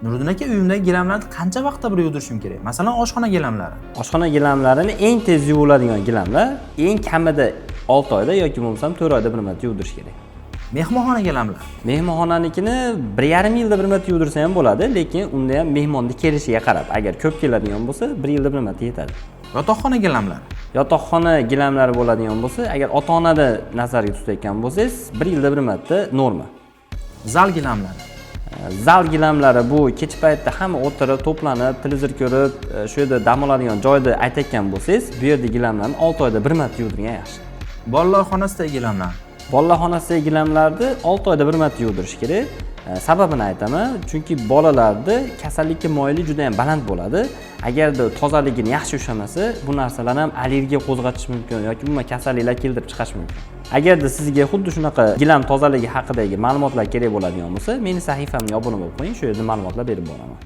Nuriddin aka, uyimdagi gilamlarni qancha vaqtda bir yuvirishim kerak? Masalan, oshxona gilamlari. Oshxona gilamlarini eng tez yuviladigan gilamlar eng kamida 6 oyda yoki bo'lmasam 4 oyda bir marta yuvdirish kerak. Mehmonxona gilamlar. Mehmonxonanikini 1,5 yilda bir marta yuvdirsa ham bo'ladi, lekin unda ham mehmonni kelishiga qarab, agar ko'p keladigan bo'lsa 1 yilda bir marta yetadi. Yotoqxona gilamlari. Yotoqxona gilamlari bo'ladigan bo'lsa, agar ota-onani nazarga tutayotgan bo'lsangiz 1 yilda bir marta norma. Zal gilamlari. Zal gilamlari bu kech paytda hamma o'tirib, to'planib, televizor ko'rib, shu yerda dam oladigan joyda aytayotgan bo'lsangiz, bu yerda gilamlarni 6 oyda bir marta yuvdirgan yaxshi. Bolalar xonasidagi gilamlar. Bolalar xonasidagi gilamlarni 6 oyda bir marta yuvdirish kerak. Sababini aytaman, chunki bolalarda kasallikka moyillik juda ham baland bo'ladi. Agarda tozaligini yaxshi ushlamasa, bu narsalar ham allergiya qo'zg'atishi mumkin yoki umuman kasalliklar keltirib chiqarish mumkin. Agarda sizga xuddi shunaqa gilam tozaligi haqidagi ma'lumotlar kerak bo'ladigan bo'lsa, meni sahifamga obuna bo'lib qo'ying, shu yerda ma'lumotlar berib boraman.